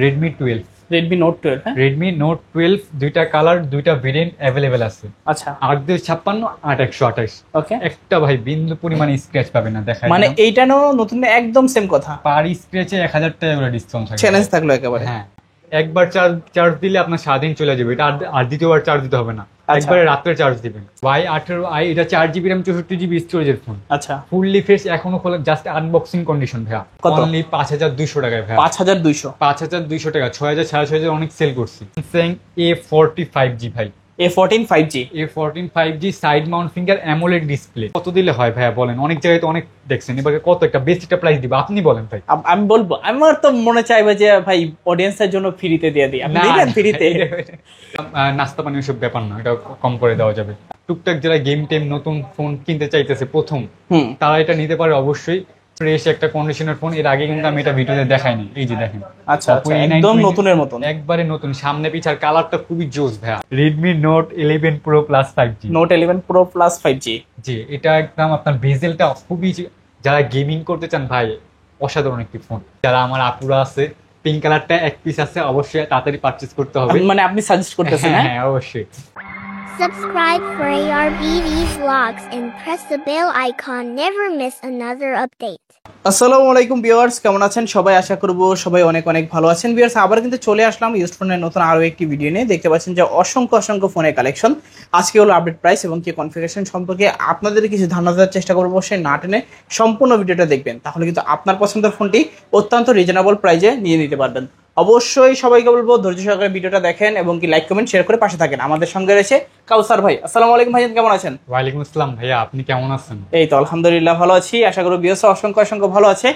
Redmi 12। Redmi note 12। হ্যাঁ, Redmi note 12 দুইটা colour, দুইটা ভেরিয়েন্ট অ্যাভেলেবেল আছে। আচ্ছা 8/256, 8/128। ওকে। একটা ভাই বিন্দু পরিমাণে স্ক্র্যাচ পাবে না, দেখাই মানে এইটা নো নতুন একদম সেম কথা, পার স্ক্র্যাচে 1000 টাকা করে ডিসকাউন্ট থাকে। চ্যালেঞ্জ থাকলো একেবারে। হ্যাঁ, একবার চার্জ চার্জ দিলে আপনার সারাদিন চলে যাবে। এটা আর দ্বিতীয়বার চার্জ দিতে হবে না, আচ্ছা। একবারে রাত্রে চার্জ দিবেন। Y18i, এটা 4GB RAM 64GB স্টোরেজের ফোন। আচ্ছা ফুললি ফ্রেশ, এখনো খোলা, জাস্ট আনবক্সিং কন্ডিশন ভাইয়া। কত? অনলি 5200 টাকায় ভাইয়া। 5200। 5200 টাকা, 6000 6500 অনেক সেল করছি। স্যামসাং A45G ভাই। A14 5G। A14 5G side mount finger AMOLED display. কত দিলে হয় ভাইয়া বলেন? অনেক জায়গায় তো অনেক দেখছেন, এবার কত একটা বেস্ট একটা প্রাইস দিব, আপনি বলেন ভাই। আমি বলবো, আমার তো মনে চাইবে যে ভাই অডিয়েন্সের জন্য ফ্রিতে দিয়ে দিই, আপনি দিবেন ফ্রিতে? নাস্তা পানি ওসব ব্যাপার না, এটা কম করে দেওয়া যাবে। টুকটাক যারা গেম টেম নতুন ফোন কিনতে চাইতেছে প্রথম, তারা এটা নিতে পারে অবশ্যই। ফ্রেশ একটা কন্ডিশনের ফোন। এর আগে কিন্তু আমি এটা ভিডিওতে দেখাইনি, এই যে দেখেন। আচ্ছা একদম নতুনের মতন, একবারে নতুন, সামনে পিছার কালারটা খুবই জোস ভাইয়া। Redmi note 11 pro plus 5G। Note 11 pro plus 5G। জি, এটা একদম আপনার বেজেলটা খুবই, যারা গেমিং করতে চান ভাই, অসাধারণ একটি ফোন। যারা আমার আপুরা আছে, পিঙ্ক কালারটা এক পিস আছে, অবশ্যই তাড়াতাড়ি পারচেজ করতে হবে। মানে আপনি সাজেস্ট করতেছেন? হ্যাঁ অবশ্যই। Subscribe for ARBV vlogs and press the bell icon. Never miss another update. আসসালামু আলাইকুম ভিউয়ার্স, কেমন আছেন সবাই? আশা করব সবাই অনেক অনেক ভালো আছেন। ভিউয়ার্স, আবার কিন্তু চলে আসলাম ইউজড ফোনের নতুন আরো একটি ভিডিও নিয়ে। দেখতে পাচ্ছেন যে অসংখ্য ফোনের কালেকশন। আজকে হলো আপডেট প্রাইস এবং কি কনফিগারেশন সম্পর্কে আপনাদের কিছু ধারণা দেওয়ার চেষ্টা করবো। সেই না টেনে সম্পূর্ণ ভিডিওটা দেখবেন, তাহলে কিন্তু আপনার পছন্দের ফোনটি অত্যন্ত রিজনেবল প্রাইসে নিয়ে নিতে পারবেন। অবশ্যই সবাইকে বলবো ধৈর্য সহকারে ভিডিওটা দেখেন এবং কি লাইক কমেন্ট শেয়ার করে পাশে থাকেন। আমাদের সঙ্গে রয়েছে কাউসার ভাই। আসসালামু আলাইকুম ভাইজান, কেমন আছেন? ওয়ালাইকুম আসসালাম ভাইয়া, আপনি কেমন আছেন? এই তো আলহামদুলিল্লাহ ভালো আছি, আশা করি ভিউয়ার্স অসংখ্য ভালো আছে।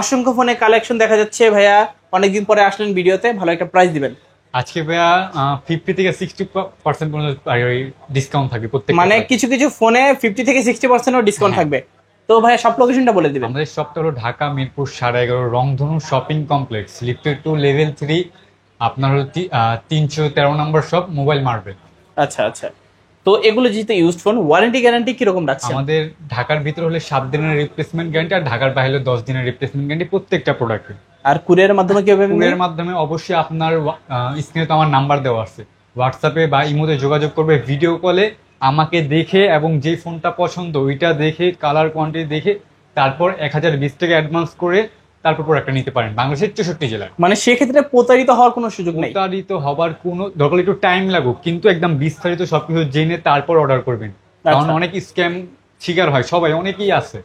অসংখ্য ফোনের কালেকশন দেখা যাচ্ছে ভাইয়া, অনেকদিন পরে আসলেন ভিডিওতে, ভালো একটা প্রাইস দিবেন আজকে ভাইয়া। 50 থেকে 60% পর্যন্ত ডিসকাউন্ট থাকবে প্রত্যেক, মানে কিছু ফোনে 50 থেকে 60% ডিসকাউন্ট থাকবে। তো ভাইয়া সব লোকেশনটা বলে দিবেন। আমাদের শপটা হলো Dhaka Mirpur 11.5 Rongdhonu shopping complex, lifted to level 3। আপনার হলো 313 নম্বর শপ, মোবাইল মার্বেল। আচ্ছা। তো এগুলো যেহেতু ইউজড ফোন, ওয়ারেন্টি গ্যারান্টি কিরকম রাখছে? আমাদের ঢাকার ভিতরে হলে 7 দিনের রিপ্লেসমেন্ট গ্যারান্টি, আর ঢাকার বাইরে হলে 10 দিনের রিপ্লেসমেন্ট গ্যারান্টি প্রত্যেকটা প্রোডাক্টে। আর কুরিয়ারের মাধ্যমে কিভাবে? কুরিয়ারের মাধ্যমে অবশ্যই আপনার স্ক্রিনে তো আমার নাম্বার দেওয়া আছে, হোয়াটসঅ্যাপে বা ইমোতে যোগাযোগ করবে, ভিডিও কলে আমাকে দেখে এবং যে ফোনটা পছন্দ ওইটা দেখে, কালার কোয়ান্টিটি দেখে, তারপর 1020 টাকা অ্যাডভান্স করে তারপর প্রোডাক্টটা নিতে পারেন বাংলাদেশের 64 জেলায়। মানে সেক্ষেত্রে প্রতারিত হওয়ার কোনো সুযোগ নেই? প্রতারিত হবার কোনো দরকার, একটু টাইম লাগুক, কিন্তু একদম বিস্তারিত সবকিছু জেনে তারপর অর্ডার করবেন। কারণ অনেক স্ক্যাম শিকার হয়, সবাই অনেকেই আছে।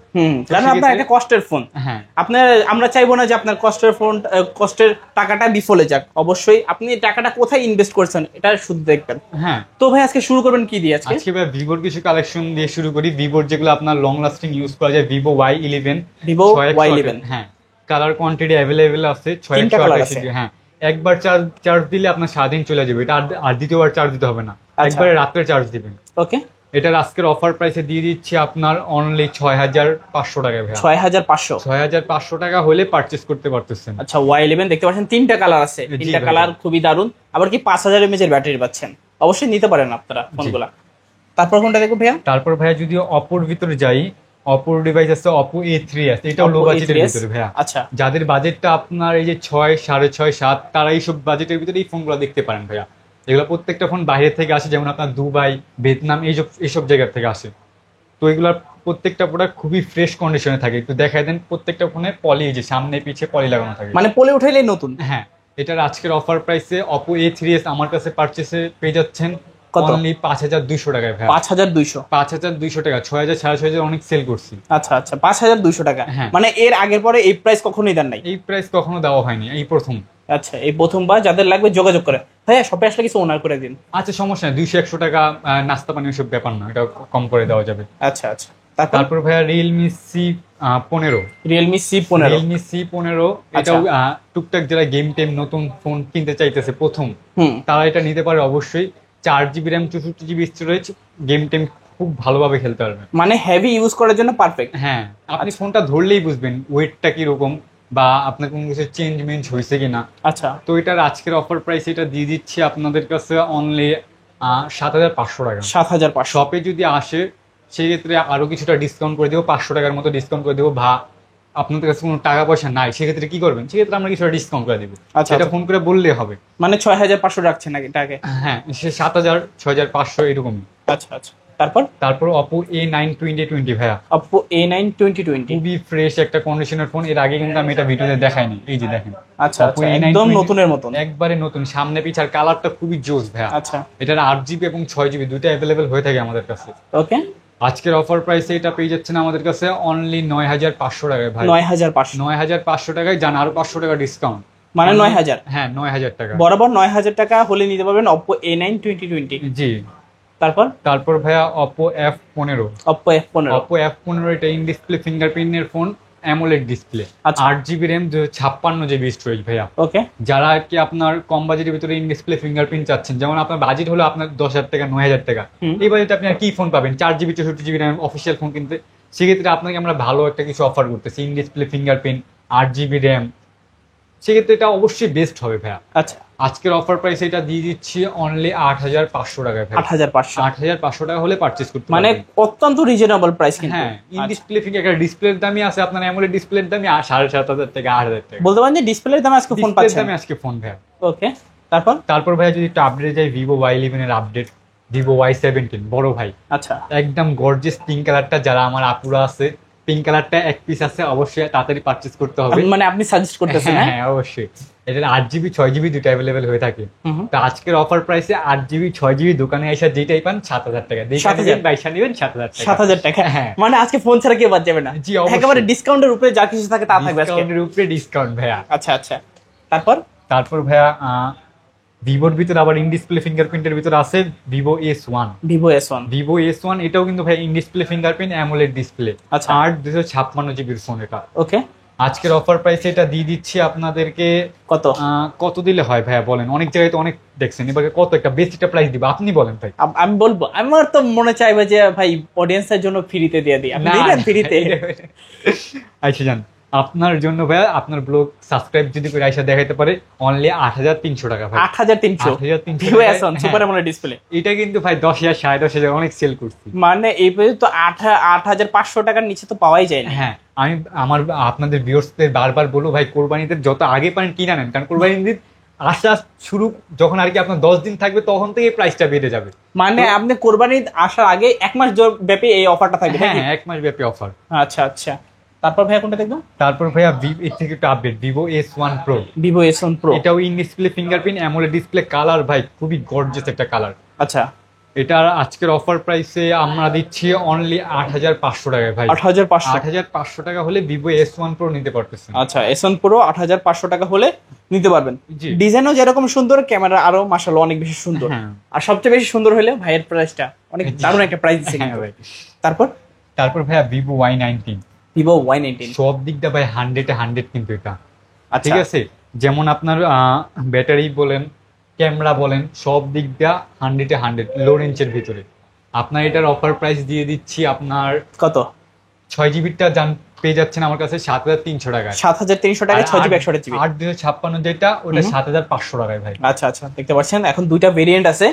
কারণ আপনার একটা কষ্টের ফোন। হ্যাঁ, আপনার, আমরা চাইবো না যে আপনার কষ্টের ফোন, কষ্টের টাকাটা বিফলে যাক। অবশ্যই আপনি টাকাটা কোথায় ইনভেস্ট করছেন এটা শুধু দেখবেন। হ্যাঁ। তো ভাই আজকে শুরু করবেন কি দিয়ে? আজকে ভাই ভিভোর কিছু কালেকশন দিয়ে শুরু করি। ভিভোর যেগুলো আপনার লং লাস্টিং ইউজ করা যায়, ভিভো Y11। ভিভো Y11, হ্যাঁ, কালার কোয়ান্টিটি অ্যাভেলেবেল আছে। 628। হ্যাঁ, একবার চার্জ দিলে আপনার সারাদিন চলে যাবে। এটা আর দ্বিতীয়বার চার্জ দিতে হবে না, একবারে রাত্রে চার্জ দিবেন। ওকে। এটার আজকের অফার প্রাইসে দিয়ে দিচ্ছি আপনার অনলি 6500 টাকায় ভাই। 6500? 6500 টাকা হলে পারচেজ করতে পারতেছেন। আচ্ছা, Y11 দেখতে পাচ্ছেন তিনটা কালার আছে, তিনটা কালার খুবই দারুন। আবার কি 5000 mAh এর ব্যাটারি পাচ্ছেন, অবশ্যই নিতে পারেন আপনারা ফোনগুলা। তারপর কোনটা দেখো ভাইয়া? তারপর ভাইয়া যদি অপোর ভিতরে যাই, অপোর ডিভাইস আছে Oppo A3 আছে, এটাও লো বাজেটের ভিতরে ভাইয়া। আচ্ছা, যাদের যাদের বাজেটটা আপনার এই যে 6, 6.5, 7, তারা এইসব বাজেটের ভিতরে এই ফোনগুলো দেখতে পারেন ভাইয়া। এগুলো প্রত্যেকটা ফোন বাইরে থেকে আসে, যেমন আপনার দুবাই, ভিয়েতনাম, এইসব জায়গা থেকে আসে। তো এগুলোর প্রত্যেকটা প্রোডাক্ট খুবই ফ্রেশ কন্ডিশনে থাকে। একটু দেখাই দেন, প্রত্যেকটা ফোনে পলি, এই যে সামনে পিছে পলি লাগানো থাকে, মানে পলে উঠাইলেই নতুন। হ্যাঁ, এটার আজকের অফার প্রাইসে Oppo A3s আমার কাছে পারচেসে পেয়ে যাচ্ছেন কত? অনলি 5200 টাকায় ভাই। 5200? 5200 টাকা, 6000 6500 অনেক সেল করছি। আচ্ছা 5200 টাকা। হ্যাঁ। মানে এর আগের পরে এই প্রাইস কখনোই দেন নাই? এই প্রাইস কখনো দেওয়া হয়নি, এই প্রথম। আচ্ছা, এই প্রথমবার। যাদের লাগবে যোগাযোগ করে ভাইয়া, শপে আসলে কিছু ওনার করে দিন। আচ্ছা, সমস্যা নেই, 200-100 টাকা নাস্তা পানি ওসব ব্যাপার না, এটা কম করে দেওয়া যাবে। আচ্ছা। তারপর ভাইয়া রিয়েলমি C15। রিয়েলমি C15 এটাও টুকটাক যারা গেম টেম নতুন ফোন কিনতে চাইতেছে প্রথম, তারা এটা নিতে পারে অবশ্যই। 4GB RAM 64GB storage, game টেম খুব ভালোভাবে খেলতে পারবেন। মানে হেভি ইউজ করার জন্য পারফেক্ট। হ্যাঁ, আপনি ফোনটা ধরলেই বুঝবেন ওয়েটটা কিরকম, বা আপনার কোনো কিছু চেঞ্জ হয়েছে কিনা। আচ্ছা, তো এটার আজকের অফার প্রাইস এটা দিয়ে দিচ্ছি আপনাদের কাছে অনলি 7500 টাকা। 7500? শপে যদি আসে সেক্ষেত্রে আরো কিছুটা ডিসকাউন্ট করে দেবো, 500 টাকার মতো ডিসকাউন্ট করে দেবো। আপনাদের কাছে কোনো টাকা পয়সা নাই, সেক্ষেত্রে কি করবেন? সেক্ষেত্রে আমরা কিছুটা ডিসকাউন্ট করে দিব। আচ্ছা, এটা আচ্ছা। ফোন করে বললেই হবে। মানে 6500 রাখছেন নাকি টাকা? হ্যাঁ, সে 7000 6500 এরকমই। আচ্ছা আচ্ছা। তারপর Oppo A9 2020 ভাইয়া, Oppo A9 2020। খুবই ফ্রেশ একটা কন্ডিশনের ফোন। এর আগে কিন্তু আমি এটা ভিডিওতে দেখাইনি, এই যে দেখেন। আচ্ছা Oppo আচ্ছা, A9 একদম 20 নতুনের মতন। একবারে নতুন, সামনে পিছার কালারটা খুবই জোস ভাইয়া। আচ্ছা, এটার 8GB এবং 6GB দুটো অ্যাভেলেবেল হয়ে থাকে আমাদের কাছে। ওকে। আজকের অফার প্রাইসে এটা পেয়ে যাচ্ছেন আমাদের কাছে অনলি 9500 টাকায় ভাই। 9500। 9500 টাকায়, জান আরো 500 টাকা ডিসকাউন্ট, মানে 9000। হ্যাঁ 9000 টাকা বরাবর 9000 টাকা হলে নিতে পারবেন Oppo A9 2020। জি। তারপর ভাইয়া Oppo F15। Oppo F15। Oppo F15 এটা ইন ডিসপ্লে ফিঙ্গারপ্রিন্টের ফোন, অ্যামোলেড ডিসপ্লে, আচ্ছা। 8GB র্যাম, 56GB স্টোরেজ ভাইয়া। ওকে। যারা আর কি আপনার কম বাজেটের ভিতরে ইন ডিসপ্লে ফিঙ্গারপ্রিন্ট চাচ্ছেন, যেমন আপনার বাজেট হলো আপনার 10,000 টাকা 9,000 টাকা, এই বাজেটে আপনি আর কি ফোন পাবেন? 4GB 64GB RAM official phone কিনতে, সেক্ষেত্রে আপনাকে আমরা ভালো একটা কিছু অফার করতেছি, in display fingerprint, 8GB RAM, সেক্ষেত্রে এটা অবশ্যই বেস্ট হবে ভাইয়া। আচ্ছা, আজকের অফার প্রাইস এটা দিয়ে দিচ্ছি অনলি 8500 টাকায় ভাই। 8500। 8500 টাকা হলে পারচেজ করতে মানে পারবেন। অত্যন্ত রিজনেবল প্রাইস কিন্তু। হ্যাঁ, ইন ডিসপ্লে ফিঙ্গার একটা ডিসপ্লের দামই আছে আপনার, অ্যামোলেড ডিসপ্লের দামই 7500 থেকে 8000 টাকা। বলতে পারেন যে ডিসপ্লের দামে আজকে ফোন ডিসপ্লের পাচ্ছেন। দামে আজকে ফোন ভাইয়া। ওকে। তারপর ভাইয়া যদি একটু আপডেট যাই, Vivo Y11 এর আপডেট, Vivo Y17 বড় ভাই, আচ্ছা, একদম গর্জিয়াস পিঙ্ক কালারটা, যারা আমার আপুরা আছে পিঙ্ক কালারটা এক পিস আছে, অবশ্যই তাড়াতাড়ি পারচেজ করতে হবে। মানে আপনি সাজেস্ট করতেছেন? হ্যাঁ হ্যাঁ, অবশ্যই। এটার 8GB 6GB দুটো অ্যাভেলেবেল হয়ে থাকে। তো আজকের অফার প্রাইসে 8GB 6GB দোকানে এসে যেটাই পান 7000 টাকা, 7000 বাইশা নেবেন 7000 টাকা। 7000 টাকা। হ্যাঁ, মানে আজকে ফোন ছাড়া কেউ বাদ যাবে না। জি, অবশ্যই। একেবারে ডিসকাউন্টের উপরে যা কিছু থাকে তা থাকবে আজকে। ডিসকাউন্টের উপরে ডিসকাউন্ট ভাইয়া। আচ্ছা আচ্ছা। তারপর ভাইয়া ভিভোর ভিতরে আবার ইন ডিসপ্লে ফিঙ্গারপ্রিন্টের ভিতরে আছে Vivo S1। Vivo S1 এটাও কিন্তু ভাই in display fingerprint, amoled display, আচ্ছা। 256GB ফোন এটা। ওকে। আজকের অফার প্রাইসে এটা দিয়ে দিচ্ছি আপনাদেরকে কত দিলে হয় ভাইয়া বলেন? অনেক জায়গায় তো অনেক দেখছেন, এবার কত একটা বেস্ট একটা প্রাইস দিব, আপনি বলেন ভাই। আমি বলবো, আমার তো মনে চাইবে যে ভাই অডিয়েন্সের জন্য ফ্রিতে দিয়ে দিই। আপনি দিবেন ফ্রিতে? আচ্ছা জান, আপনার জন্য ভাইয়া, আপনার ব্লগ সাবস্ক্রাইব যদি করে আইসা দেখাইতে পারে অনলি 8300 টাকা ভাই। 8300 Vivo S1 super AMOLED display. এটা কিন্তু ভাই 10,000 10,500 অনেক সেল করছি। মানে এই পর্যন্ত 8500 টাকার নিচে তো পাওয়াই যায় না। হ্যাঁ, আমি আপনাদের ভিউয়ার্সদের বারবার বলবো ভাই, কোরবানিতে যত আগে পারেন কিনা নেন, কারণ কোরবানির আশা শুরু যখন আর কি আপনার 10 দিন থাকবে, তখন থেকে প্রাইসটা বেড়ে যাবে। মানে আপনি কোরবানি আসার আগে 1 মাস ব্যাপী এই অফারটা থাকবে? হ্যাঁ, 1 মাস ব্যাপী অফার। আচ্ছা আচ্ছা। তারপর ভাইয়া কোনটা দেখবো? তারপর ভাইয়া এর থেকে একটু update, Vivo S1 Pro। Vivo S1 Pro এটাও in display fingerprint, amoled display, colour ভাই খুবই গর্জিয়াস একটা কালার। আচ্ছা। এটার আজকের অফার প্রাইসে আমরা দিচ্ছি অনলি 8500 টাকায় ভাই। 8500 টাকা হলে Vivo S1 Pro নিতে পারতেছেন। আচ্ছা, S1 Pro 8500 টাকা হলে নিতে পারবেন। জি। ডিজাইনও যেরকম সুন্দর, ক্যামেরা আরো মাশাআল্লাহ অনেক বেশি সুন্দর। হ্যাঁ। আর সবচেয়ে বেশি সুন্দর হলে ভাইয়ের প্রাইসটা অনেক দারুণ একটা প্রাইস দিচ্ছে হ্যাঁ কিন্তু। ভাই। তারপর ভাইয়া Vivo Y19। Vivo Y19 সব দিক দিয়ে ভাই 100-এ 100 কিন্তু এটা। আচ্ছা। ঠিক আছে, যেমন আপনার ব্যাটারি বলেন, ক্যামেরা বলেন, সব দিক দিয়ে 100-এ 100 লো রেঞ্জের ভিতরে। আপনার এটার অফার প্রাইস দিয়ে দিচ্ছি আপনার কত? 6GBটা পেয়ে যাচ্ছেন আমার কাছে 7300 টাকায়। 7300 টাকায় 6GB 128GB। 8256 যেটা, ওটা 7500 টাকায় ভাই। আচ্ছা আচ্ছা, দেখতে পাচ্ছেন এখন দুইটা ভেরিয়েন্ট আছে।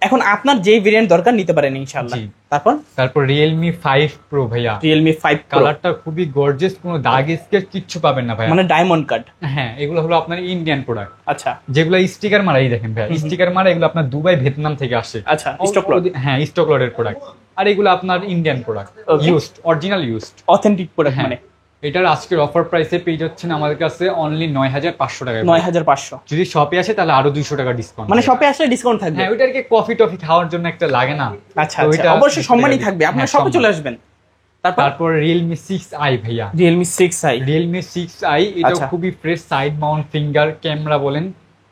এখন আপনার যেই ভেরিয়েন্ট দরকার নিতে পারেন ইনশাআল্লাহ। জি। তারপর Realme 5 Pro ভাইয়া। Realme 5 Pro কালারটা খুবই গর্জিয়াস, কোনো দাগ স্কেচ কিচ্ছু পাবেন না ভাই। মানে ডায়মন্ড কাট। হ্যাঁ, এগুলো হলো আপনার ইন্ডিয়ান প্রোডাক্ট। আচ্ছা। যেগুলো স্টিকার মারাই দেখেন ভাই, স্টিকার মারা, এগুলো আপনার দুবাই ভিয়েতনাম থেকে আসে। আচ্ছা, স্টক লট। হ্যাঁ, স্টক লটের প্রোডাক্ট। আর এগুলো আপনার Indian product, used, original used, authentic product. মানে এটার আজকের অফার প্রাইসে পেয়ে যাচ্ছেন আমাদের কাছে অনলি 9500 টাকায়। 9500। যদি শপে আসে তাহলে আরো 200 টাকা ডিসকাউন্ট। মানে শপে আসলে ডিসকাউন্ট থাকবে? হ্যাঁ, ওইটার কি কফি টফি খাওয়ার জন্য একটা লাগে না? আচ্ছা আচ্ছা, অবশ্যই সম্মানই থাকবে, আপনারা শপে চলে আসবেন। তারপর Realme 6i ভাইয়া। Realme 6i এটা খুবই fresh, side mount finger camera বলেন,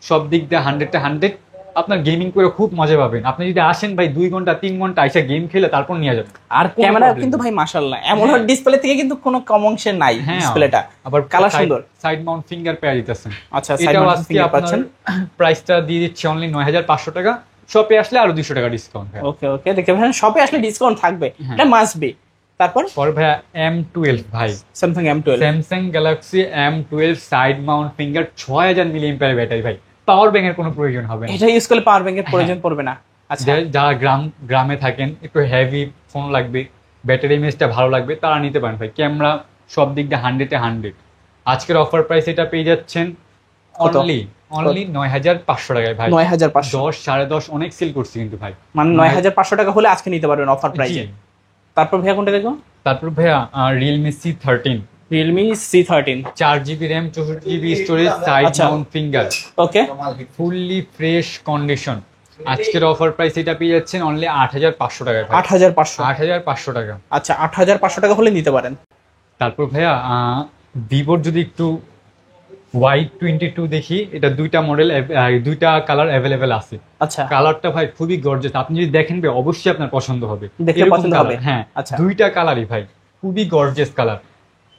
সব দিক দিয়ে 100-এ 100। আপনার গেমিং করে খুব মজা পাবেন। আপনি যদি আসেন ভাই 2 ঘন্টা 3 ঘন্টা আইসা গেম খেলে তারপর নিয়ে যাবেন। আর ক্যামেরা কিন্তু ভাই মাশাআল্লাহ এমন ডিসপ্লে থেকে কিন্তু কোনো কম অংশে নাই ডিসপ্লেটা। আবার কালার সুন্দর, সাইড মাউন্ট ফিঙ্গার পেয়ে দিতেছেন। আচ্ছা, সাইড মাউন্ট ফিঙ্গার পাচ্ছেন। প্রাইসটা দিয়ে দিচ্ছি অনলি 9500 টাকা। শপে আসলে আরো 200 টাকা ডিসকাউন্ট। ওকে ওকে, দেখতে পাচ্ছেন শপে আসলে ডিসকাউন্ট থাকবে, এটা মাস্ট বি। তারপর ভাইয়া M12 ভাই, Samsung M12, Samsung Galaxy M12 side mount finger, 6000 milliampere battery ভাই। পাওয়ার ব্যাংকের কোনো প্রয়োজন হবে না, এটা ইউজ করলে পাওয়ার ব্যাংকের প্রয়োজন পড়বে না। আচ্ছা, যারা গ্রামে থাকেন, একটু হেভি ফোন লাগবে, ব্যাটারি ইমেজটা ভালো লাগবে, তারা নিতে পারেন ভাই। ক্যামেরা সব দিক দিয়ে 100-100। আজকের অফার প্রাইস এটা পেয়ে যাচ্ছেন কত? অনলি 9,500 টাকায় ভাই। 9,500 10 10.5 অনেক সেল করছি কিন্তু ভাই, মানে 9,500 টাকা হলে আজকে নিতে পারবেন অফার প্রাইসে। জি। তারপর ভাইয়া কোনটা দেখো? তারপর ভাইয়া Realme C13, Realme C13, 4GB RAM, 64GB storage, side আচ্ছা। মাউন্ট ফিঙ্গার, ওকে, ফুললি ফ্রেশ কন্ডিশন। আজকের অফার প্রাইস এটা পেয়ে যাচ্ছেন অনলি 8,500 টাকায় ভাই। 8,500। 8,500 টাকা। আচ্ছা, 8,500 টাকা হলে নিতে পারেন। তারপর ভাইয়া ভিভোর যদি একটু Y22 দেখি, এটা দুইটা মডেল, দুইটা কালার অ্যাভেলেবেল আছে। আচ্ছা, কালারটা ভাই খুবই গর্জিয়াস, আপনি যদি দেখেন ভাই অবশ্যই আপনার পছন্দ হবে। দেখলে এরকম পছন্দ colour, হবে। হ্যাঁ আচ্ছা। দুইটা কালারই ভাই খুবই গর্জিয়াস কালার,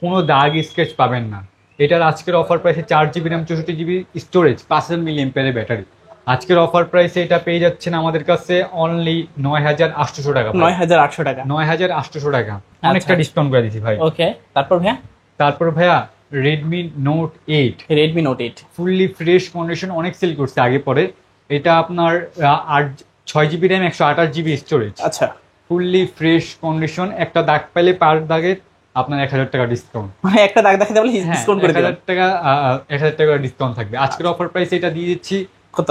কোনো দাগ স্কেচ পাবেন না। এটার আজকের অফার প্রাইসে 4GB র্যাম, 64GB স্টোরেজ, 5000 মিলিঅ্যাম্পিয়ারের ব্যাটারি। আজকের অফার প্রাইসে এটা পেয়ে যাচ্ছেন আমাদের কাছে অনলি 9,800 টাকা। 9,800 টাকা। 9,800 টাকা, অনেকটা ডিসকাউন্ট করে দিছি ভাই। ওকে, তারপর ভাইয়া তারপর ভাইয়া Redmi note 8, Redmi note 8। Fully fresh condition, অনেক সেল করছে আগে পরে। এটা আপনার 6GB র্যাম, 128GB স্টোরেজ, আচ্ছা, ফুললি ফ্রেশ কন্ডিশন। একটা দাগ পাইলে পার দাগে আপনার 1,000 টাকা ডিসকাউন্ট। মানে একটা দাগ দেখাতে বলে হ্যাঁ, ডিসকাউন্ট করে দিবেন। 1,000 টাকা ডিসকাউন্ট থাকবে। আজকের অফার প্রাইস এটা দিয়ে দিচ্ছি কত?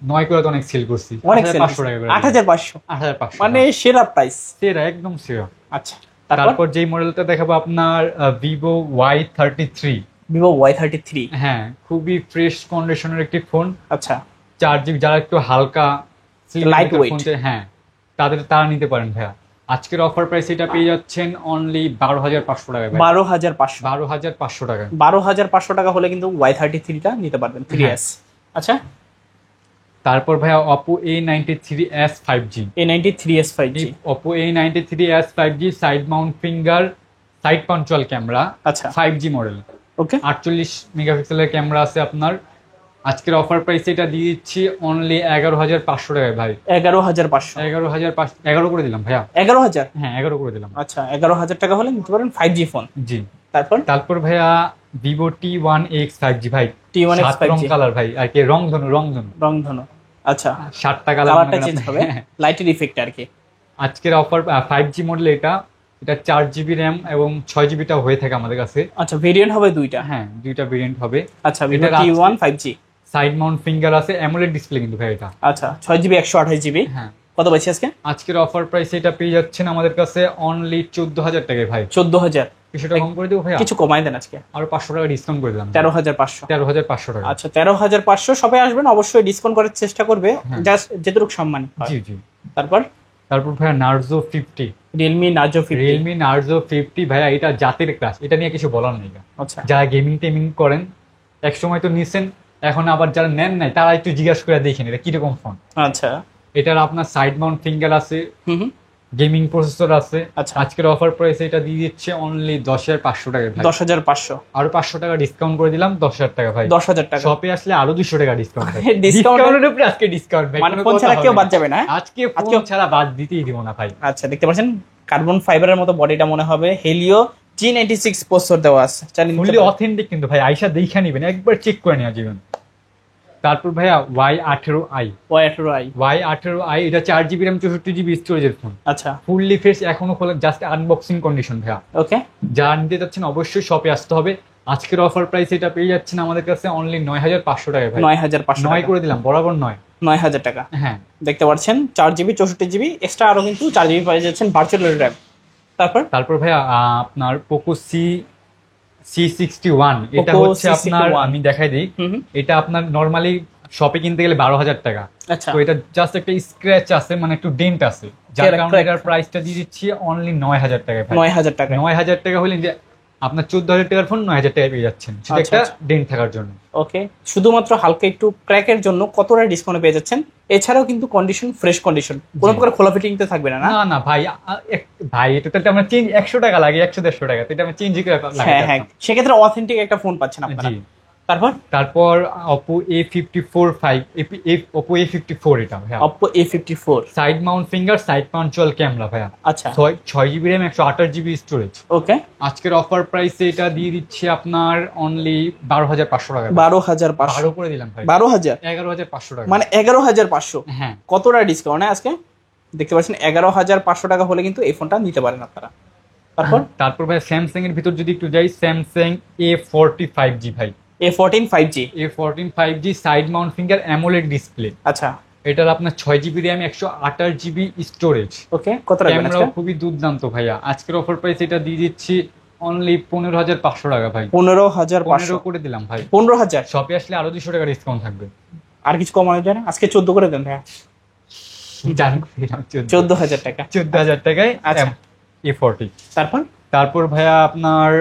9 করে তো অনেক সেল করছি, অনেক সেল 8,500 টাকা করে। 8,500 8,500 মানে সেরা প্রাইস। সেরা, একদম সেরা। আচ্ছা, তারপর তারপর যেই মডেলটা দেখাবো আপনার ভিভো Y33। Vivo Y33। হ্যাঁ, খুবই ফ্রেশ কন্ডিশনের একটি ফোন। আচ্ছা, 4GB, যারা একটু হালকা Lightweight। হ্যাঁ তারা নিতে পারেন ভাইয়া। আজকের অফার প্রাইস এটা পেয়ে যাচ্ছেন অনলি 12,500 টাকা ভাই। 12,500। 12,500 টাকা। 12,500 টাকা হলে কিন্তু Y33 টা নিতে পারবেন 3S। আচ্ছা, তারপর ভাইয়া Oppo A93s 5G। A93s 5G। Oppo A93s 5G, side mount finger, side punctual camera, আচ্ছা, 5G মডেল, ওকে, 48 মেগাপিক্সেলের ক্যামেরা আছে আপনার। আজকের অফার প্রাইস এটা দিয়ে দিচ্ছি অনলি 11,500 টাকায় ভাই। 11,500। 11,500, 11 করে দিলাম ভাইয়া। 11,000। হ্যাঁ 11 করে দিলাম। আচ্ছা, 11,000 টাকা হলে নিতে পারেন 5G ফোন। জি। তারপর ভাইয়া ভিভো T1X 5G ভাই। T1X 7 রং 5G কালার ভাই, আর কি রংধনু। রংধনু। আচ্ছা, 7টা কালার কালারটা চেঞ্জ হবে, লাইটের ইফেক্ট আর কি। আজকের অফার 5G মডেল এটা 4GB র্যাম এবং 6GB টা হয়ে থাকে আমাদের কাছে। আচ্ছা, ভেরিয়েন্ট হবে দুইটা। হ্যাঁ, দুইটা ভেরিয়েন্ট হবে। আচ্ছা, Vivo T1 5G, side mount finger আছে, অ্যামোলেড ডিসপ্লে কিন্তু ভাই এটা। আচ্ছা, 6GB 128GB। হ্যাঁ, কত পাচ্ছি আজকে? আজকের অফার প্রাইস এটা পেয়ে যাচ্ছেন আমাদের কাছে অনলি 14,000 টাকায় ভাই। 14,000। কিছুটা কম করে দেবো ভাইয়া, কিছু কমাই দেন আজকে, আরো 500 টাকা ডিসকাউন্ট করে দিলাম। 13,500। 13,500 টাকা। আচ্ছা, 13,500। সবাই আসবেন, অবশ্যই ডিসকাউন্ট করার চেষ্টা করবে, জাস্ট যেটুকু সম্মান হয়। জি জি। তারপর ভাইয়া Narzo 50, Realme Narzo 50। Realme Narzo 50 ভাইয়া, এটা জাতের ক্লাস, এটা নিয়ে কিছু বলার নেই। আচ্ছা, যারা গেমিং টেমিং করেন এক সময় তো নিছেন, এখন আবার যারা নেন নাই তারা একটু জিজ্ঞাসা করে দেখেন এটা কিরকম ফোন। আচ্ছা, এটার আপনার সাইড মাউন্ট ফিঙ্গার আছে, হুম, গেমিং প্রসেসর আছে। আচ্ছা, আজকের অফার প্রাইস এটা দিয়ে দিচ্ছে অনলি 10,500 টাকা ভাই। 10,500। আরো 500 টাকা ডিসকাউন্ট করে দিলাম, 10,000 টাকা ভাই। 10,000 টাকা। শপে আসলে আরো 200 টাকা ডিসকাউন্ট। ডিসকাউন্টের উপরে আজকে ডিসকাউন্ট ভাই, মানে ফোন ছাড়া কেউ বাদ যাবে না। আজকে ফোন ছাড়া বাদ দিতেই দিব না ভাই। আচ্ছা, দেখতে পাচ্ছেন কার্বন ফাইবারের মতো বডিটা মনে হবে, হেলিও G96 প্রসেসর দেওয়া আছে। ফুললি অথেন্টিক কিন্তু ভাই, আইসা দেখা নিবেন, একবার চেক করে নেওয়া যাবেন। তারপর ভাইয়া Y18i। Y18i এটা 4GB র্যাম, 64GB স্টোরেজের ফোন। আচ্ছা, ফুললি ফ্রেশ, এখনো খোলা, জাস্ট আনবক্সিং কন্ডিশন ভাইয়া। ওকে, যারা নিতে যাচ্ছেন অবশ্যই শপে আসতে হবে। আজকের অফার প্রাইস এটা পেয়ে যাচ্ছেন আমাদের কাছে অনলি 9,500 টাকায় ভাই। 9,500। 9 করে দিলাম, বরাবর 9,000 টাকা। হ্যাঁ, দেখতে পাচ্ছেন 4GB 64GB এক্সট্রা, আরো কিন্তু 4GB পেয়ে যাচ্ছেন ভার্চুয়াল র্যাম। তারপর ভাইয়া আপনার পোকো C61, এটা Poco হচ্ছে আপনার, C61 আমি দেখাই দিই। এটা আপনার নরমালি শপে কিনতে গেলে 12,000 টাকা। আচ্ছা, তো এটা জাস্ট একটা স্ক্র্যাচ আছে, মানে একটু ডেন্ট আছে, যার কারণে এটার প্রাইসটা দিয়ে দিচ্ছি অনলি 9,000 টাকায় ভাই। 9,000 টাকা। 9,000 টাকা হলে যে আপনার 14,000 টাকার ফোন 9,000 টাকায় পেয়ে যাচ্ছেন, সেটা আচ্ছা, একটা ডেন্ট থাকার জন্য। ওকে, শুধুমাত্র হালকা একটু ক্র্যাকের জন্য কতটা ডিসকাউন্ট পেয়ে যাচ্ছেন। এছাড়াও কিন্তু কন্ডিশন ফ্রেশ কন্ডিশন, কোনো প্রকার খোলা ফিটিংতে থাকবে না। না ভাই, ভাই এটা তো আমরা চেঞ্জ 100 টাকা লাগে, 100-150 টাকা, তো এটা আমরা চেঞ্জ করে হ্যাঁ হ্যাঁ, সেক্ষেত্রে অথেন্টিক একটা ফোন পাচ্ছেন আপনারা। জি। তারপর Oppo A54 এটা ভাইয়া। Oppo A54 side mount finger, side punctual camera ভাইয়া। আচ্ছা, 6GB র্যাম, 128GB স্টোরেজ। ওকে, আজকের অফার প্রাইসে এটা দিয়ে দিচ্ছি আপনার অনলি 12,500 টাকা। 12,500 12 করে দিলাম ভাই। 12,000 11,500 টাকা, মানে 11,500। হ্যাঁ, কতটা ডিসকাউন্ট আজকে দেখতে পাচ্ছেন। 11,500 টাকা হলে কিন্তু এই ফোনটা নিতে পারেন আপনারা। তারপর তারপর ভাই স্যামসাং এর ভিতর যদি একটু যাই, স্যামসাং A45G ভাই, A14 5G। A14 5G side mount finger AMOLED display. আচ্ছা এটার আপনার 6GB র্যাম 128GB স্টোরেজ। ওকে, কত রাখবেন ক্যামেরাও আজকে? খুবই দুর্দান্ত ভাইয়া। আজকের অফার প্রাইস এটা দিয়ে দিচ্ছি অনলি 15,500 টাকা ভাই। 15,500 15 করে দিলাম ভাই। 15,000। শপে আসলে আরো 200 টাকা ডিসকাউন্ট থাকবে। আর কিছু কমানো যায় না? আজকে 14 করে দেন ভাইয়া। জান 14,000 টাকা। 14,000 টাকায় আচ্ছা। A40। তারপর তারপর ভাইয়া আপনার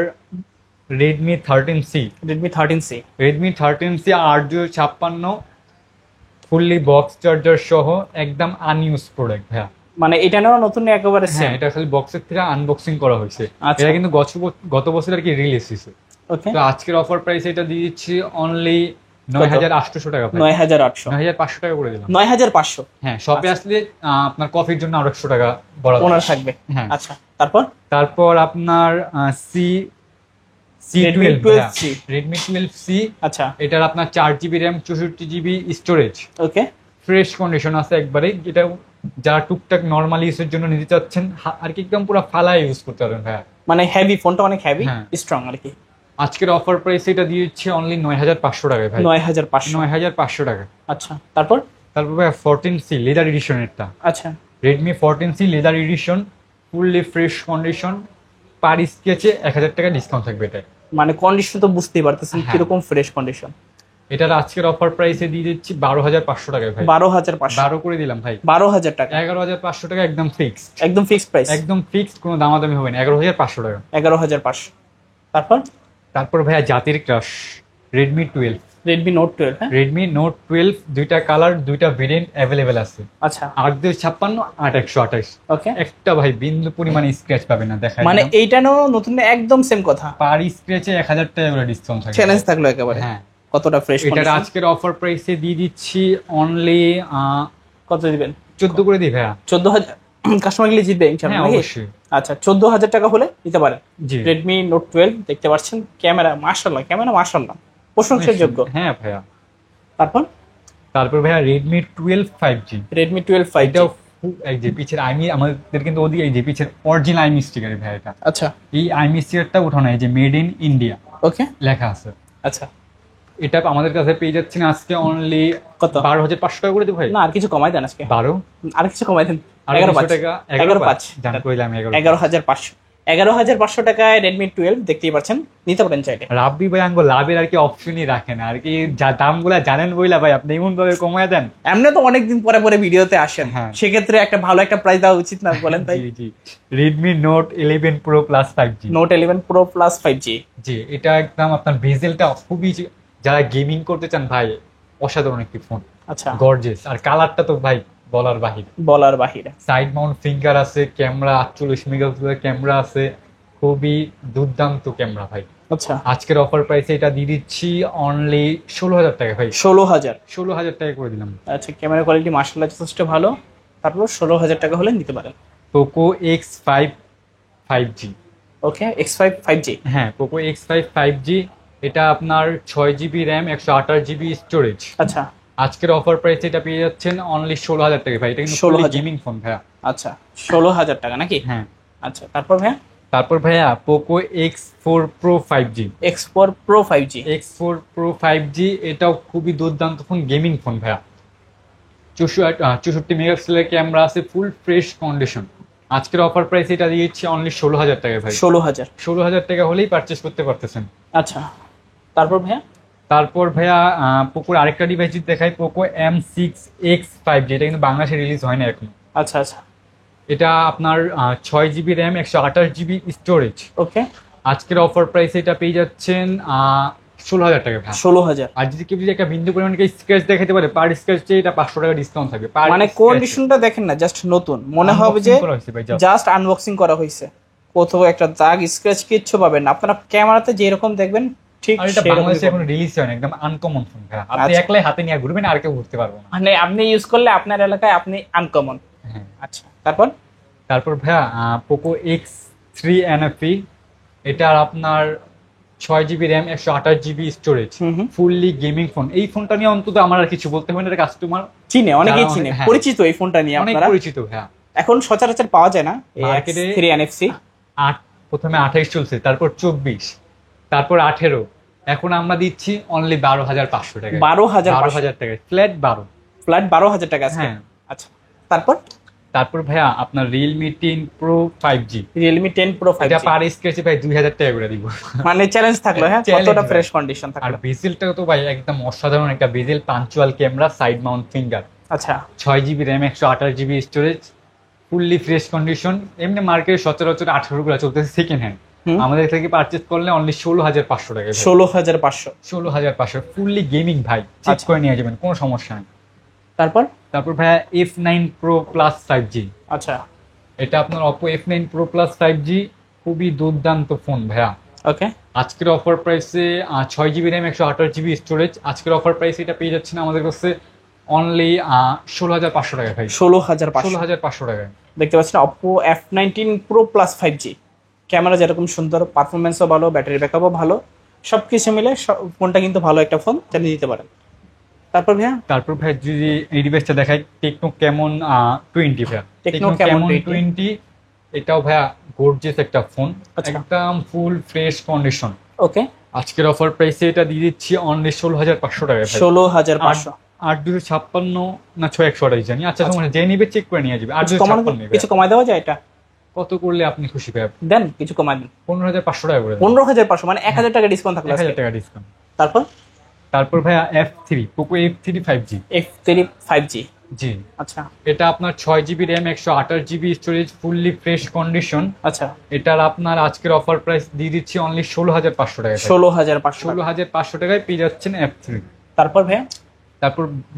Redmi 13C। Redmi 13C। Redmi 13C 8/256 fully box charger সহ একদম আনইউজ প্রোডাক্ট ভাইয়া। মানে এটা না নতুন না একেবারে হ্যাঁ, সেম? এটা খালি বক্সের থেকে আনবক্সিং করা হয়েছে। আচ্ছা। এটা কিন্তু গত বছর আর কি রিলিজ হয়েছে। ওকে, তো আজকের অফার প্রাইস এটা দিয়ে দিচ্ছি অনলি 9,800 টাকা ভাই। 9,800। 9,500 টাকা করে দিলাম। 9,500 হ্যাঁ, শপে আসলে আপনার কফির জন্য আরো 100 টাকা বরাদ্দ ওনার থাকবে। হ্যাঁ। আচ্ছা, তারপর তারপর আপনার Redmi C12 12C। Redmi 12C। আচ্ছা এটার আপনার 4GB র্যাম 64GB স্টোরেজ। ওকে, ফ্রেশ কন্ডিশন আছে একবারে। এটা যারা টুকটাক নর্মাল ইউজের জন্য নিতে চাচ্ছেন আর কি একদম পুরো ফালায় ইউজ করতে পারবেন ভাইয়া। মানে হেভি, ফোনটা অনেক হেভি হ্যাঁ। স্ট্রং আর কি। আজকের অফার প্রাইস এটা দিয়ে দিচ্ছে অনলি 9,500 টাকায় ভাই। 9,500। 9,500 টাকা। আচ্ছা, তারপর তারপর ভাই 14C লেদার এডিশনেরটা, আচ্ছা Redmi 14C leather edition, fully fresh condition. পার স্কেচে 1,000 টাকা ডিসকাউন্ট থাকবে এটা। মানে কন্ডিশন তো বুঝতেই পারতেছেন হ্যাঁ। কিরকম ফ্রেশ কন্ডিশন। এটার আজকের অফার প্রাইসে দিয়ে দিচ্ছি 12,500 টাকায় ভাই। 12,500। 12 করে দিলাম ভাই। 12,000 টাকা 11,500 টাকা একদম ফিক্সড। একদম ফিক্সড প্রাইস। একদম ফিক্সড, কোনো দামাদামি হবে না। 11,500 টাকা। 11,500। তারপর তারপর ভাইয়া জাতির ক্রাশ Redmi 12। Redmi Note 12। হ্যাঁ Redmi Note 12 দুইটা কালার, দুইটা ভেরিয়েন্ট অ্যাভেলেবেল আছে। আচ্ছা 8/256, 8/128। ওকে, একটা ভাই বিন্দু পরিমাণে স্ক্র্যাচ পাবে না, দেখা মানে এইটা নতুন না, একদম সেম কথা। পার স্ক্র্যাচে 1,000 টাকা করে ডিসকাউন্ট থাকবে। চ্যালেঞ্জ থাকলো একেবারে। হ্যাঁ, কতটা ফ্রেশ এটার কন্ডিশন? আজকের অফার প্রাইসে দিয়ে দিচ্ছি অনলি কত দিবেন? 14 করে দিই ভাইয়া। 14,000। কাস্টমার গেলে জিতবে হ্যাঁ ইনশাআল্লাহ নাকি? অবশ্যই। আচ্ছা, 14,000 টাকা হলে নিতে পারেন জি, Redmi Note 12। দেখতে পাচ্ছেন ক্যামেরা মাশাআল্লাহ, ক্যামেরা মাশাআল্লাহ প্রশংসার যোগ্য। হ্যাঁ ভাইয়া। তারপর ভাইয়া Redmi 12 5G। Redmi 12 5G। এটাও এই যে পিছের আইমি আমাদের কিন্তু ওদিকে এই যে পিছের অরিজিনাল আইমি স্টিকার ভাইয়া। এটা আচ্ছা এই আইমি স্টিকারটা উঠানো, এই যে মেড ইন ইন্ডিয়া ওকে, লেখা আছে। আচ্ছা এটা আমাদের কাছে পেয়ে যাচ্ছেন আজকে অনলি কত? 12,500 টাকা করে দেবো ভাই। না, আর কিছু কমাই দেন আজকে। 12 আর কিছু কমাই দেন। আর 11,500 টাকা। 11,500 জান কইলাম 11,500। 11,500 টাকায় Redmi 12 দেখতেই পাচ্ছেন, নিতে পারেন চাইলে। রাব্বি ভাই আঙ্গো লাভের আর কি অপশনই রাখেন আর কি। যা দামগুলা জানেন বইলা ভাই, আপনি এমন ভাবে কমায় দেন। এমনি তো অনেকদিন পরে পরে ভিডিওতে আসেন, হ্যাঁ। সেক্ষেত্রে একটা ভালো একটা প্রাইস দেওয়া উচিত না, বলেন তাই? জি জি, Redmi Note 11 Pro Plus 5G। Note 11 Pro Plus 5G। জি, এটা একদম আপনার বেজেলটা খুবই, যারা গেমিং করতে চান ভাই, অসাধারণ একটি ফোন, আচ্ছা, গর্জিয়াস। আর কালারটা তো ভাই বলার বাহিরে। বলার বাহিরে। সাইড মাউন্ট ফিঙ্গার আছে, ক্যামেরা 48 মেগাপিক্সেলের ক্যামেরা আছে, খুবই দুর্দান্ত ক্যামেরা ভাই। আচ্ছা, আজকের অফার প্রাইসে এটা দিয়ে দিচ্ছি অনলি 16,000 টাকা ভাই। 16,000। 16,000 টাকা করে দিলাম। আচ্ছা, ক্যামেরা কোয়ালিটি মাশাআল্লাহ যথেষ্ট ভালো। তারপর 16,000 টাকা হলে নিতে পারেন। Poco X5 5G। ওকে, X5 5G। হ্যাঁ, পোকো X5 5G। এটা আপনার 6GB র্যাম 128GB স্টোরেজ। আচ্ছা আজকের অফার প্রাইসে এটা পেয়ে যাচ্ছেন অনলি 16,000 টাকা ভাই। এটা কিন্তু 16,000 গেমিং ফোন ভাইয়া। আচ্ছা, 16,000 টাকা নাকি? হ্যাঁ। আচ্ছা, তারপর ভাইয়া তারপর ভাইয়া Poco X4 Pro 5G। X4 Pro 5G। X4 Pro 5G এটাও খুবই দুর্দান্ত ফোন, গেমিং ফোন ভাইয়া। 64 মেগাপিক্সেলের ক্যামেরা আছে, ফুল ফ্রেশ কন্ডিশন। আজকের অফার প্রাইস এটা দিয়েছি অনলি 16,000 টাকা ভাই। 16,000। 16,000 টাকা হলেই পারচেস করতে পারতেছেন। আচ্ছা, তারপর ভাইয়া তারপর ভাইয়া পোকোর আরেকটা ডিভাইস দেখাই, পোকো M6X 5G। এটা কিন্তু বাংলাদেশে রিলিজ হয় না এখন। আচ্ছা আচ্ছা, এটা আপনার 6GB র্যাম 128GB স্টোরেজ। ওকে। আজকের অফার প্রাইস এটা পেয়ে যাচ্ছেন 16,000 টাকা ভাই। 16,000। আর যদি কেউ যদি একটা বিন্দু পরিমাণে স্ক্র্যাচ দেখাতে পারে, পার স্ক্র্যাচে এটা 500 টাকা ডিসকাউন্ট থাকবে। মানে কন্ডিশনটা দেখেন না, জাস্ট নতুন মনে হবে যে জাস্ট আনবক্সিং করা হয়েছে, কোথাও একটা দাগ স্ক্র্যাচ কিচ্ছু পাবেন না। আপনারা ক্যামেরাতে যেরকম দেখবেন ঠিক আর এটা সেরকমই বাংলাদেশে এখন পাবেন। রিলিজ হয় না, একদম আনকমন ফোন ভাই। আপনি আচ্ছা। একলাই হাতে নিয়ে ঘুরবেন, আর কেউ ঘুরতে পারবে না। মানে আপনি ইউজ করলে আপনার এলাকায় আপনি আনকমন। হ্যাঁ। আচ্ছা, তারপর ভাইয়া পোকো X3 NFE। এটা আপনার 6GB RAM 128GB storage, fully gaming phone. এই ফোনটা নিয়ে অন্তত আমার আর কিছু বলতে হবে না, এটা কাস্টমার চিনে, অনেকেই চিনে, হ্যাঁ। পরিচিত এই ফোনটা নিয়ে অনেক আপনারা। পরিচিত ভাইয়া। এখন সচরাচর পাওয়া যায় না এই মার্কেটে X3 NFC। প্রথমে 28 চলছে, তারপর 24, তারপর 18, এখন আমরা দিচ্ছি অনলি 12,500 টাকা। 12,500 টাকা ফ্ল্যাট 12। ফ্ল্যাট 12,000 টাকা আজকে। হ্যাঁ। আচ্ছা, তারপর ভাইয়া আপনার Realme 10 Pro 5G, Realme 10 Pro 5G এটা পার স্কেচে ভাই 2,000 টাকা করে দিব। মানে চ্যালেঞ্জ থাকলো, হ্যাঁ, Challenge কতটা ভাই। ফ্রেশ কন্ডিশন আর থাকলো। বেজেলটা তো ভাই একদম অসাধারণ একটা বেজেল, পাঞ্চুয়াল ক্যামেরা, সাইড মাউন্ট ফিঙ্গার, আচ্ছা 6GB RAM, 128GB storage, fully fresh condition. এমনি মার্কেটে সচরাচর 18 গুলো চলতেছে সেকেন্ড হ্যান্ড, আমাদের থেকে পারচেজ করলে অনলি 16,500 টাকা। 16,500 16,500 ফুললি গেমিং ভাই, চেক করে নিয়ে যাবেন, কোনো সমস্যা নেই। তারপর ভাইয়া F9 Pro Plus 5G, আচ্ছা এটা আপনার Oppo F9 Pro Plus 5G, খুবই দুর্দান্ত ফোন ভাইয়া। ওকে, আজকের অফার প্রাইসে 6GB RAM, 128GB স্টোরেজ, আজকের অফার প্রাইসে এটা পেয়ে যাচ্ছেন আমাদের কাছে অনলি 16,500 টাকা ভাই। 16,500 16,500 টাকায় দেখতে পাচ্ছেন Oppo F19 Pro Plus 5G। Camera যেরকম সুন্দর, পারফরমেন্সও ভালো, ব্যাটারি ব্যাকআপও ভালো, সবকিছু মিলে ফোনটা কিন্তু ভালো একটা ফোন, চালিয়ে দিতে পারেন। তারপর ভাইয়া যদি এই ডিভাইসটা দেখাই, টেকনো ক্যামন 20 ভাইয়া। টেকনো ক্যামন 20, এটাও ভাইয়া গর্জিয়াস একটা ফোন, আচ্ছা। একদম ফুল ফ্রেশ কন্ডিশন। ওকে, আজকের অফার প্রাইসে এটা দিয়ে দিচ্ছি অনলি 16,500 টাকায় ভাই। 16,500 8,256 না 6,128 জানি। আচ্ছা তোমার যে নিবে চেক করে নিয়ে যাবে। 8,256 কিছু কমাই দেওয়া যায়? এটা কত করলে আপনি খুশি ভাই? দেন, কিছু কমাই দেন। 15,500 টাকা করে। 15,500 মানে 1,000 টাকা ডিসকাউন্ট থাকলো। 1,000 টাকা ডিসকাউন্ট। তারপর ভাইয়া F3 Poco F3 5G। F3 5G, জি আচ্ছা এটা আপনার 6GB RAM, 128GB storage, fully fresh condition. আচ্ছা, এটার আপনার আজকের অফার প্রাইস দিয়ে দিচ্ছি অনলি 16,500 টাকা। 16,500 টাকায় পেয়ে যাচ্ছেন F3। তারপর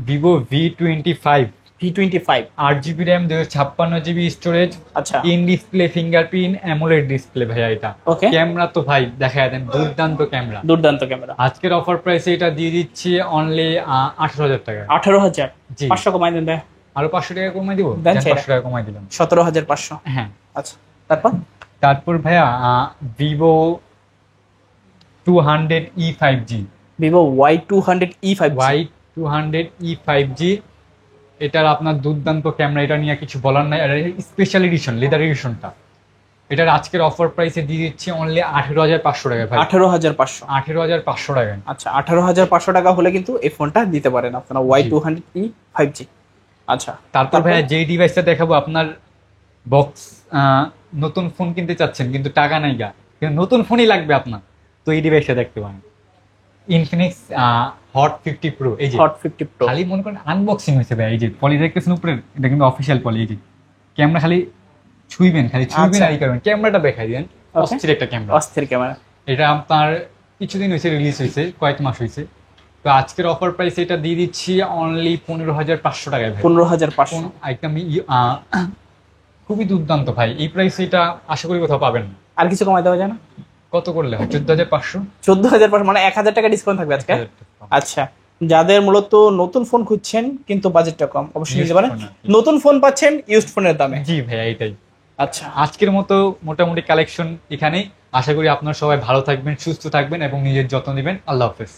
Vivo V25, 8GB RAM, 256GB storage, আচ্ছা in display fingerprint amoled display ভাইয়া। এটা ওকে, ক্যামেরা তো ভাই দেখায় দেন, দুর্দান্ত ক্যামেরা। আজকের অফার প্রাইসে এটা দিয়ে দিচ্ছি অনলি 18,000 টাকা। 18,000, জি 500 কমাই দেন ভাই। আরো 500 টাকা কমাই দিব, দেন 500 টাকা কমাই দিলাম, 17,500। হ্যাঁ। আচ্ছা, তারপর ভাইয়া Vivo 200e 5G, Vivo Y200e 5G, Y200e 5G, এটার আপনার দুর্দান্ত ক্যামেরা, এটা নিয়ে কিছু বলার নাই। আর স্পেশাল এডিশন, লেদার এডিশনটা, এটার আজকের অফার প্রাইসে দিয়ে দিচ্ছি অনলি 18,500 টাকা ভাই। 18,500, 18,500 টাকা। আচ্ছা 18,500 টাকা হলে কিন্তু এই ফোনটা দিতে পারেন আপনারা, Y200e 5G। আচ্ছা, তারপর ভাইয়া যেই ডিভাইসটা দেখাবো, আপনার বক্স নতুন ফোন কিনতে চাচ্ছেন কিন্তু টাকা নাই গা, কিন্তু নতুন ফোনই লাগবে আপনার, তো এই ডিভাইসটা দেখতে পারেন। Infinix hot 50 pro. এই যে হট 50 প্রো, খালি মনে করেন আনবক্সিং হয়েছে ভাই। এই যে পলি দেখতেছেন উপরে, এটা কিন্তু অফিসিয়াল পলি। এই যে ক্যামেরা খালি ছুঁইবেন আর এই করবেন, ক্যামেরাটা দেখাই দেন, অস্থির একটা ক্যামেরা, অস্থির ক্যামেরা। এটা আপনার কিছুদিন হয়েছে রিলিজ হয়েছে, কয়েক মাস হয়েছে। তো আজকের অফার প্রাইস এটা দিয়ে দিচ্ছি অনলি 15,500 টাকায় ভাই। 15,500 একদম খুবই দুর্দান্ত ভাই। এই প্রাইসে এটা আশা করি কোথাও পাবেন না। আর কিছু কমাই দেওয়া যায় না? কত করলে হয়? 14,500। 14,500 মানে 1,000 টাকা ডিসকাউন্ট থাকবে আজকে। আচ্ছা, যাদের মূলত নতুন ফোন খুঁজছেন কিন্তু বাজেটটা কম, অবশ্যই নিতে পারেন। নতুন ফোন পাচ্ছেন ইউজড ফোনের দামে। জি ভাইয়া, এটাই। আচ্ছা, আজকের মতো মোটামুটি কালেকশন এখানেই। আশা করি আপনারা সবাই ভালো থাকবেন, সুস্থ থাকবেন এবং নিজের যত্ন নেবেন। আল্লাহ হাফেজ।